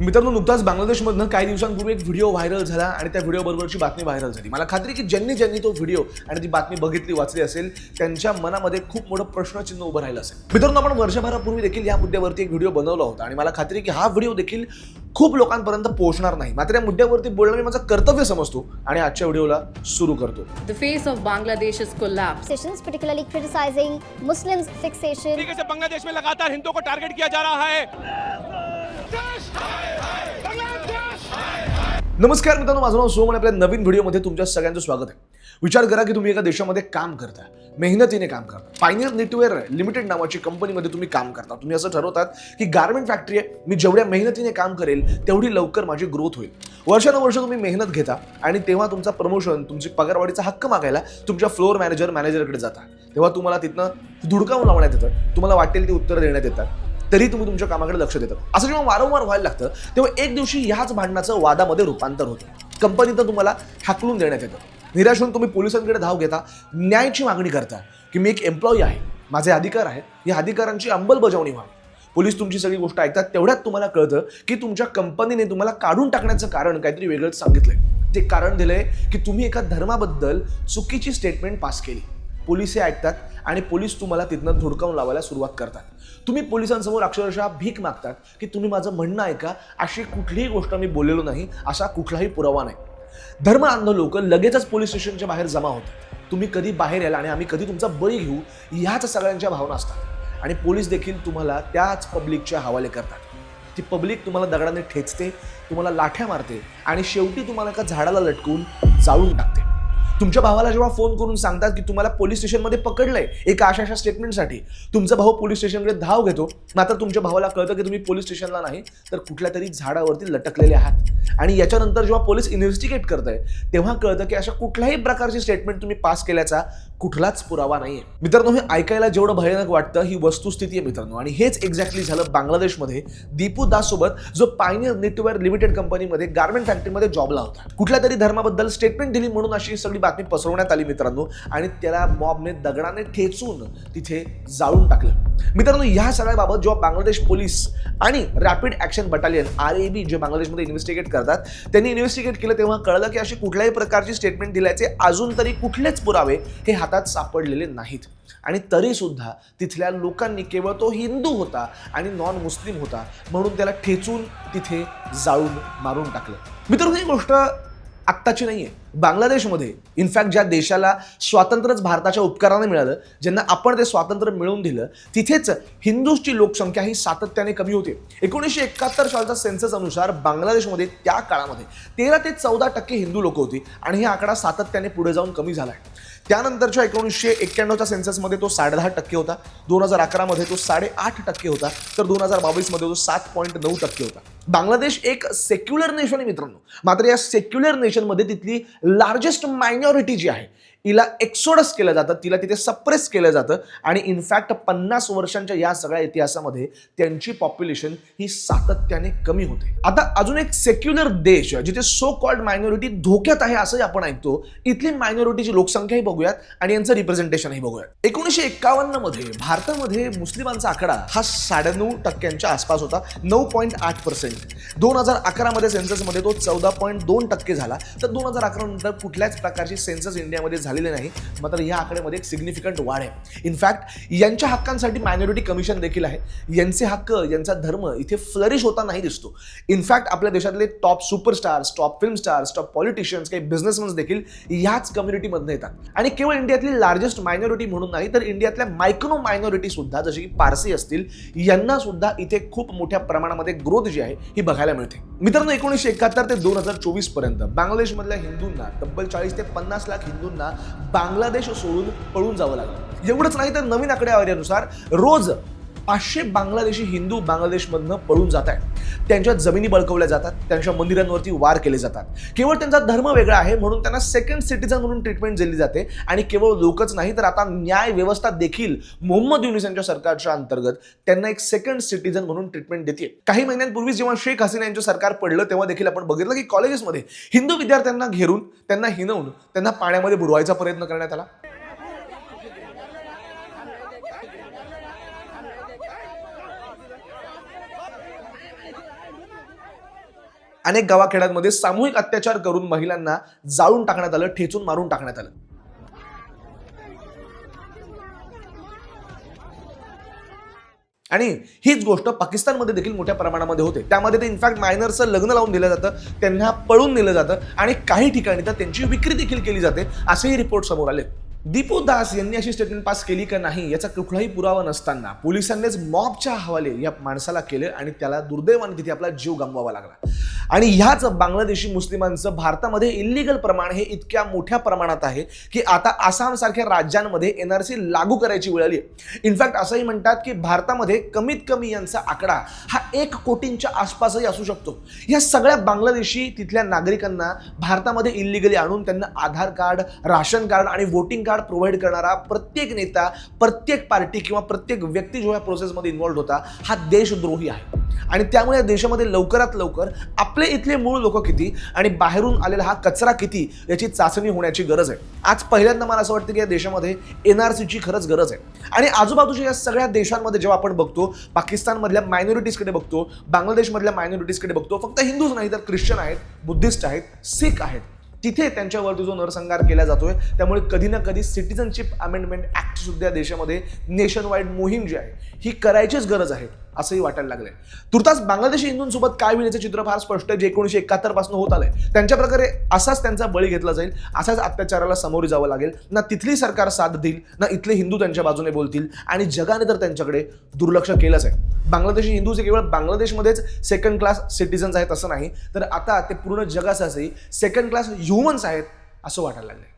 मित्रांनो, नुकताच बांगलादेशमधनं काही दिवसांपूर्वी एक व्हिडिओ व्हायरल झाला आणि त्या व्हिडिओ बरोबरची बातमी व्हायरल झाली. मला खात्री की ज्यांनी तो व्हिडिओ आणि ती बातमी बघितली वाचली असेल त्यांच्या मनामध्ये खूप मोठं प्रश्नचिन्ह उभं राहिलं असेल. मित्रांनो, आपण वर्षभरापूर्वी देखील या मुद्द्यावरती एक व्हिडिओ बनवला होता आणि मला खात्री की हा व्हिडिओ देखील खूप लोकांपर्यंत पोहोचणार नाही. मात्र या मुद्द्यावरती बोलणं मी माझं कर्तव्य समजतो आणि आजच्या व्हिडिओला सुरू करतो. The face of Bangladesh's collapse. Decisions, particularly criticizing Muslims' fixation. तरीके से बांग्लादेश में लगातार हिंदुओं को टारगेट किया जा रहा है. नमस्कार मित्रांनो, माझं नाव सोम आणि आपल्या नवीन व्हिडिओमध्ये तुमच्या सगळ्यांचं स्वागत आहे. विचार करा की तुम्ही एका देशामध्ये काम करता, मेहनतीने काम करता. पायनियर नेटवेअर लिमिटेड नावाची कंपनीमध्ये तुम्ही काम करता. तुम्ही असं ठरवतात की गारमेंट फॅक्टरी आहे, मी जेवढ्या मेहनतीने काम करेल तेवढी लवकर माझी ग्रोथ होईल. वर्षानुवर्ष तुम्ही मेहनत घेता आणि तेव्हा तुमचा प्रमोशन, तुमची पगारवाढीचा हक्क मागायला तुमच्या फ्लोअर मॅनेजरकडे जाता. तेव्हा तुम्हाला तिथनं धुडकावून लावण्यात येतं, तुम्हाला वाटेल ती उत्तरं देण्यात येतात, तरी तुम्ही तुमच्या कामाकडे लक्ष देतात. असं जेव्हा वारंवार व्हायला लागतं तेव्हा एक दिवशी ह्याच भांडणाचं वादामध्ये रूपांतर होतं. कंपनीतनं तुम्हाला हाकलून देण्यात येतं. निराश होऊन तुम्ही पोलिसांकडे धाव घेता, न्यायाची मागणी करता की मी एक एम्प्लॉई आहे, माझे अधिकार आहेत, या अधिकारांची अंमलबजावणी व्हावी. पोलीस तुमची सगळी गोष्ट ऐकतात. तेवढ्यात तुम्हाला कळतं की तुमच्या कंपनीने तुम्हाला काढून टाकण्याचं कारण काहीतरी वेगळंच सांगितलंय. ते कारण दिलंय की तुम्ही एका धर्माबद्दल चुकीची स्टेटमेंट पास केली. पोलीस हे ऐकतात आणि पोलीस तुम्हाला तिथनं धुडकावून लावायला सुरुवात करतात. तुम्ही पोलिसांसमोर अक्षरशः भीक मागतात की तुम्ही माझं म्हणणं ऐका, अशी कुठलीही गोष्ट मी बोललेलो नाही, असा कुठलाही पुरावा नाही. धर्म अंध लोक लगेचच पोलीस स्टेशनच्या बाहेर जमा होतात. तुम्ही कधी बाहेर याल आणि आम्ही कधी तुमचा बळी घेऊ, ह्याच सगळ्यांच्या भावना असतात. आणि पोलीस देखील तुम्हाला त्याच पब्लिकच्या हवाले करतात. ती पब्लिक तुम्हाला दगडाने ठेचते, तुम्हाला लाठ्या मारते आणि शेवटी तुम्हाला एका झाडाला लटकून जाळून टाकते. तुमच्या भावाला जेव्हा फोन करून सांगतात की तुम्हाला पोलीस स्टेशनमध्ये पकडलंय एका अशा स्टेटमेंटसाठी, तुमचा भाऊ पोलीस स्टेशनकडे धाव घेतो. मात्र तुमच्या भावाला कळतं की तुम्ही पोलीस स्टेशनला नाही तर कुठल्या तरी झाडावरती लटकलेले आहात. आणि याच्यानंतर जेव्हा पोलीस इन्व्हेस्टिगेट करताय तेव्हा कळतं की अशा कुठल्याही प्रकारची स्टेटमेंट तुम्ही पास केल्याचा कुठलाच पुरावा नाहीये. मित्रांनो, हे ऐकायला जेवढं भयानक वाटतं ही वस्तुस्थिती आहे मित्रांनो. आणि हेच एक्झॅक्टली झालं बांगलादेशमध्ये दीपू दास सोबत, जो पायनियर नेटवेअर लिमिटेड कंपनीमध्ये गारमेंट फॅक्टरीमध्ये जॉबला होता. कुठल्या तरी धर्माबद्दल स्टेटमेंट दिली म्हणून अशी सगळी बातमी पसरवण्यात आली मित्रांनो, आणि त्याला मॉबने दगडाने ठेचून तिथे जाळून टाकलं. मित्रांनो, ह्या सगळ्याबाबत जेव्हा बांगलादेश पोलीस आणि रॅपिड ॲक्शन बटालियन RAB जे बांगलादेशमध्ये इन्व्हेस्टिगेट करतात, त्यांनी इन्व्हेस्टिगेट केलं तेव्हा कळलं की अशी कुठल्याही प्रकारची स्टेटमेंट दिल्याचे अजून तरी कुठलेच पुरावे हे हातात सापडलेले नाहीत. आणि तरी सुद्धा तिथल्या लोकांनी केवळ तो हिंदू होता आणि नॉन मुस्लिम होता म्हणून त्याला ठेचून तिथे जाळून मारून टाकलं. मित्रांनो, ही गोष्ट आत्ताची नाहीये. बांगलादेशमध्ये इनफॅक्ट ज्या देशाला स्वातंत्र्यच भारताच्या उपकाराने मिळालं, ज्यांना आपण ते स्वातंत्र्य मिळवून दिलं, तिथेच हिंदूंची लोकसंख्या ही सातत्याने कमी होते. 1971 सालच्या सेन्सस अनुसार बांगलादेशमध्ये त्या काळामध्ये 13 ते 14% हिंदू लोक होती आणि हा आकडा सातत्याने पुढे जाऊन कमी झाला आहे. त्यानंतरच्या 1991च्या सेन्ससमध्ये तो 10.5% होता, 2011 मध्ये तो 8.5% होता, तर 2022 मध्ये तो 7.9% होता. बांगलादेश एक सेक्युलर नेशन आहे मित्रांनो. मात्र या सेक्युलर नेशनमध्ये तिथली लार्जेस्ट मायनॉरिटी जी आहे हिला एक्सोडस केलं जातं, तिला तिथे सप्रेस केलं जातं. आणि इनफॅक्ट 50 वर्षांच्या या सगळ्या इतिहासामध्ये त्यांची पॉप्युलेशन ही सातत्याने कमी होते. आता अजून एक सेक्युलर देश जिथे सो कॉल्ड मायनॉरिटी धोक्यात आहे असंही आपण ऐकतो, इथली मायनॉरिटीची लोकसंख्याही बघूयात आणि यांचं रिप्रेझेंटेशनही बघूयात. 1951 मध्ये भारतामध्ये मुस्लिमांचा आकडा हा 9.5% आसपास होता, 9.8%. 2011 मध्ये सेन्ससमध्ये तो 14.2% झाला. तर 2011 नंतर कुठल्याच प्रकारची सेन्सस इंडियामध्ये झालेले नाही. मात्र या आकड्यामध्ये एक सिग्निफिकंट वाढ आहे. इनफॅक्ट यांच्या हक्कांसाठी मायनॉरिटी कमिशन देखील आहे. यांचे हक्क, यांचा धर्म इथे फ्लरिश होता नाही दिसतो. इनफॅक्ट आपल्या देशातले top superstars, top film stars, top politicians, काही बिझनेसमॅन देखील याच कम्युनिटीमधून येतात. आणि केवळ इंडियातली लार्जेस्ट मायनॉरिटी म्हणून नाही तर इंडियातल्या मायक्रो मायनॉरिटी सुद्धा, जसे की पारसी असतील, यांना सुद्धा इथे खूप मोठ्या प्रमाणामध्ये ग्रोथ जी आहे ही बघायला मिळते. मित्रांनो, 1971 ते 2024 पर्यंत बांगलादेशमधल्या हिंदूंना तब्बल 40 ते 50 लाख हिंदूंना बांगलादेश सोडून पळून जावं लागलं. एवढंच नाही तर नवीन आकडेवारीनुसार रोज 500 बांगलादेशी हिंदू बांगलादेशमधनं पळून जात आहेत. त्यांच्या जमिनी बळकवल्या जातात, त्यांच्या मंदिरांवरती वार केले जातात. केवळ त्यांचा धर्म वेगळा आहे म्हणून त्यांना सेकंड सिटीजन म्हणून ट्रीटमेंट दिली जाते. आणि केवळ लोकच नाही तर आता न्याय व्यवस्था देखील मोहम्मद युनूस यांच्या सरकारच्या अंतर्गत त्यांना एक सेकंड सिटीजन म्हणून ट्रीटमेंट देते. काही महिन्यांपूर्वी जेव्हा शेख हसीना यांचं सरकार पडलं तेव्हा देखील आपण बघितलं की कॉलेजेसमध्ये हिंदू विद्यार्थ्यांना घेरून, त्यांना हिनवून, त्यांना पाण्यामध्ये बुडवायचा प्रयत्न करण्यात आला. अनेक गावाखेड्यांमध्ये सामूहिक अत्याचार करून महिलांना जाळून टाकण्यात आलं, ठेचून मारून टाकण्यात आलं. आणि हीच गोष्ट पाकिस्तानमध्ये देखील मोठ्या प्रमाणामध्ये होते. त्यामध्ये ते इनफॅक्ट मायनरचं लग्न लावून दिलं जातं, त्यांना पळून नेलं जातं आणि काही ठिकाणी तर त्यांची विक्री देखील केली जाते, असेही रिपोर्ट समोर आले. दीपू दास यांनी अशी स्टेटमेंट पास केली का नाही याचा कुठलाही पुरावा नसताना पोलिसांनीच मॉबच्या हवाले या माणसाला केले आणि त्याला दुर्दैवाने तिथे आपला जीव गमवावा लागला. आणि ह्याच बांगलादेशी मुस्लिमांचं भारतामध्ये इल्लीगल प्रमाण हे इतक्या मोठ्या प्रमाणात आहे की आता आसामसारख्या राज्यांमध्ये NRC लागू करायची वेळ आली. इनफॅक्ट असंही म्हणतात की भारतामध्ये कमीत कमी यांचा आकडा हा 1 कोटींच्या आसपासही असू शकतो. या सगळ्या बांगलादेशी तिथल्या नागरिकांना भारतामध्ये इल्लीगली आणून त्यांना आधार कार्ड, राशन कार्ड आणि वोटिंग कार्ड प्रोव्हाइड करणारा प्रत्येक नेता, प्रत्येक पार्टी किंवा प्रत्येक व्यक्ती जो या प्रोसेसमध्ये इन्व्हॉल्व होता हा देशद्रोही आहे. आणि त्यामुळे या देशामध्ये लवकरात लवकर आपले इथले मूळ लोक किती आणि बाहेरून आलेला हा कचरा किती याची चाचणी होण्याची गरज आहे. आज पहिल्यांदा मला असं वाटतं की या देशामध्ये NRCची खरंच गरज आहे. आणि आजूबाजूच्या या सगळ्या देशांमध्ये जेव्हा आपण बघतो, पाकिस्तानमधल्या मायनॉरिटीजकडे बघतो, बांगलादेशमधल्या मायनॉरिटीजकडे बघतो, फक्त हिंदूच नाही तर ख्रिश्चन आहेत, बुद्धिस्ट आहेत, सिख आहेत, तिथे त्यांच्यावरती जो नरसंहार केला जातोय. त्यामुळे कधी ना कधी सिटिझनशिप अमेंडमेंट ऍक्ट सुद्धा देशामध्ये नेशन वाईड मोहीम जी आहे ही करायचीच गरज आहे असंही वाटायला लागलंय. तुर्तास बांगलादेशी हिंदूंसोबत काय होईल याचं चित्र फार स्पष्ट आहे, जे 1971 पासून होत आलंय. त्यांच्या प्रकारे असाच त्यांचा बळी घेतला जाईल, असाच अत्याचाराला सामोरे जावं लागेल. ना तिथली सरकार साथ देईल, ना इथले हिंदू त्यांच्या बाजूने बोलतील आणि जगाने तर त्यांच्याकडे दुर्लक्ष केलंच आहे. बांगलादेशी हिंदू हे केवळ बांगलादेशमध्येच सेकंड क्लास सिटिझन्स आहेत असं नाही, तर आता ते पूर्ण जगासाठीही सेकंड क्लास ह्युमन्स आहेत असं वाटायला लागलंय.